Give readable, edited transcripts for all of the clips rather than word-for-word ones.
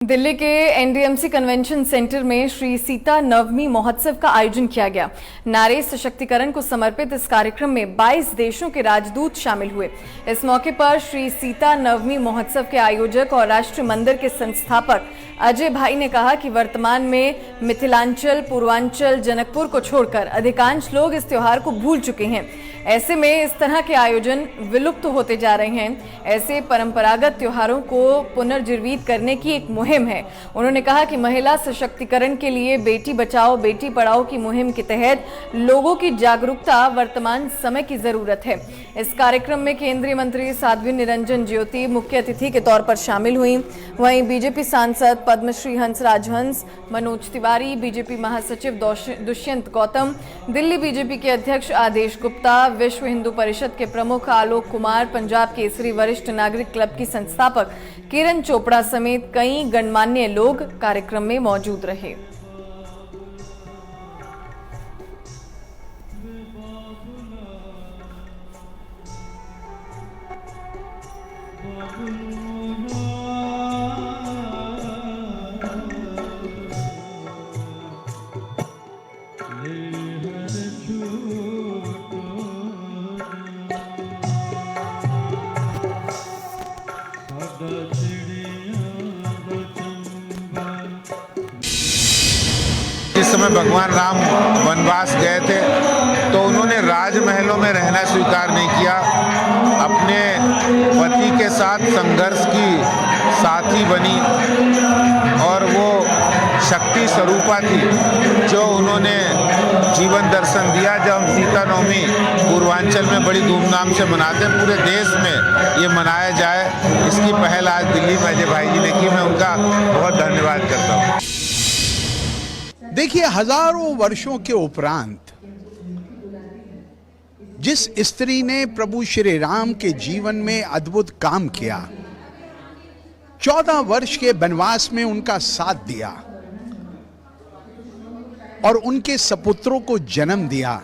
दिल्ली के NDMC convention centre में श्री सीता नवमी महोत्सव का आयोजन किया गया। नारी सशक्तिकरण को समर्पित इस कार्यक्रम में 22 देशों के राजदूत शामिल हुए। इस मौके पर श्री सीता नवमी महोत्सव के आयोजक और राष्ट्रीय मंदिर के संस्थापक अजय भाई ने कहा कि वर्तमान में मिथिलांचल, पूर्वांचल, जनकपुर को छोड़कर अधिकांश लोग इस त्योहार को भूल चुके हैं। ऐसे में इस तरह के आयोजन विलुप्त होते जा रहे हैं। ऐसे परंपरागत त्योहारों को पुनर्जीवित करने की एक मुहिम है। उन्होंने कहा कि महिला सशक्तिकरण के लिए बेटी बचाओ बेटी पढ़ाओ की मुहिम के तहत लोगों की जागरूकता वर्तमान समय की जरूरत है। इस कार्यक्रम में केंद्रीय मंत्री साध्वी निरंजन ज्योति मुख्य अतिथि के तौर पर शामिल हुई। वहीं बीजेपी सांसद पद्मश्री हंस राजहंस, मनोज तिवारी, बीजेपी महासचिव दुष्यंत गौतम, दिल्ली बीजेपी के अध्यक्ष आदेश गुप्ता, विश्व हिंदू परिषद के प्रमुख आलोक कुमार, पंजाब केसरी वरिष्ठ नागरिक क्लब की संस्थापक किरण चोपड़ा समेत कई गणमान्य लोग कार्यक्रम में मौजूद रहे। जिस समय भगवान राम वनवास गए थे तो उन्होंने राजमहलों में रहना स्वीकार नहीं किया। अपने पति के साथ संघर्ष की साथी बनी और वो शक्ति स्वरूपा थी जो उन्होंने जीवन दर्शन दिया। जब हम सीता नवमी पूर्वांचल में बड़ी धूमधाम से मनाते हैं, पूरे देश में ये मनाया जाए, इसकी पहल आज दिल्ली में अजय भाई जी ने की। मैं उनका बहुत धन्यवाद करता हूँ। देखिए, हजारों वर्षों के उपरांत जिस स्त्री ने प्रभु श्री राम के जीवन में अद्भुत काम किया, 14 वर्ष के वनवास में उनका साथ दिया और उनके सपुत्रों को जन्म दिया,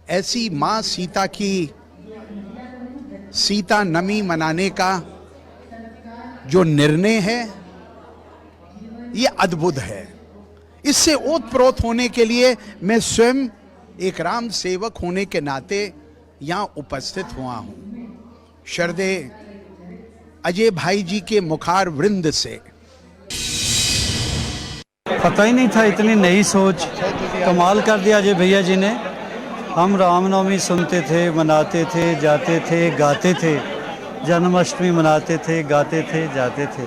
ऐसी मां सीता की सीता नवमी मनाने का जो निर्णय है, ये अद्भुत है। इससे ओतप्रोत होने के लिए मैं स्वयं एक राम सेवक होने के नाते यहां उपस्थित हुआ हूं। श्रद्धेय अजय भाई जी के मुखार वृंद से पता ही नहीं था, इतनी नई सोच, कमाल कर दिया अजय भैया जी ने। हम रामनवमी सुनते थे, मनाते थे, जाते थे, गाते थे, जन्माष्टमी मनाते थे, गाते थे, जाते थे।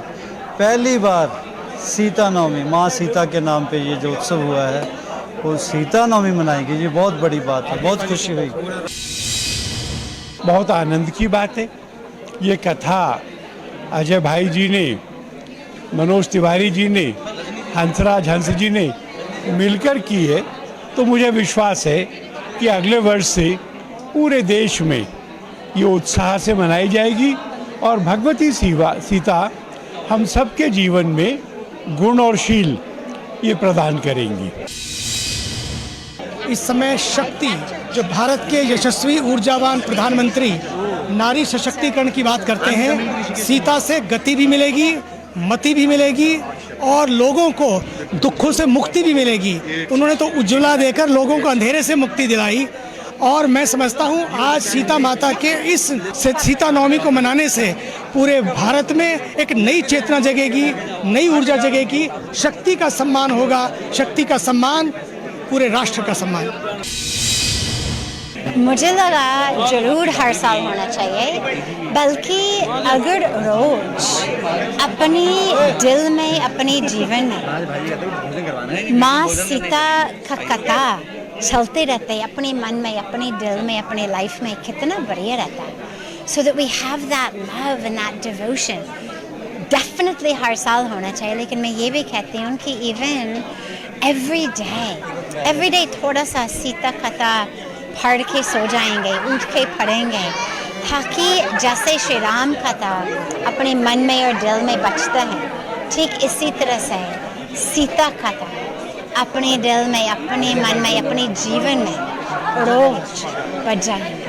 पहली बार सीता नवमी, माँ सीता के नाम पे ये जो उत्सव हुआ है वो सीता नवमी मनाएंगे, ये बहुत बड़ी बात है, बहुत खुशी हुई। बहुत आनंद की बात है। ये कथा अजय भाई जी ने, मनोज तिवारी जी ने, हंसराज हंस जी ने मिलकर की है, तो मुझे विश्वास है कि अगले वर्ष से पूरे देश में ये उत्साह से मनाई जाएगी और भगवती सीता हम सबके जीवन में गुण और शील ये प्रदान करेंगी। इस समय शक्ति, जो भारत के यशस्वी ऊर्जावान प्रधानमंत्री नारी सशक्तिकरण की बात करते हैं, सीता से गति भी मिलेगी, मति भी मिलेगी और लोगों को दुखों से मुक्ति भी मिलेगी। उन्होंने तो उज्ज्वला देकर लोगों को अंधेरे से मुक्ति दिलाई और मैं समझता हूँ आज सीता माता के इस सीता नवमी को मनाने से पूरे भारत में एक नई चेतना जगेगी, नई ऊर्जा जगेगी, शक्ति का सम्मान होगा, शक्ति का सम्मान पूरे राष्ट्र का सम्मान। मुझे लगा जरूर हर साल होना चाहिए, बल्कि अगर रोज अपनी दिल में, अपने जीवन में माँ सीता का कथा चलते रहते हैं, अपने मन में, अपने दिल में, अपने लाइफ में, कितना बढ़िया रहता है। So that we have that love and that devotion. Definitely हर साल होना चाहिए, लेकिन मैं ये भी कहती हूँ कि इवन एवरी डे थोड़ा सा सीता कथा पढ़ के सो जाएंगे, उठ के पढ़ेंगे, ताकि जैसे श्री राम कथा अपने मन में और दिल में बचता है, ठीक इसी तरह से सीता कथा अपने दिल में, अपने मन में, अपने जीवन में रोज बच जाएंगे।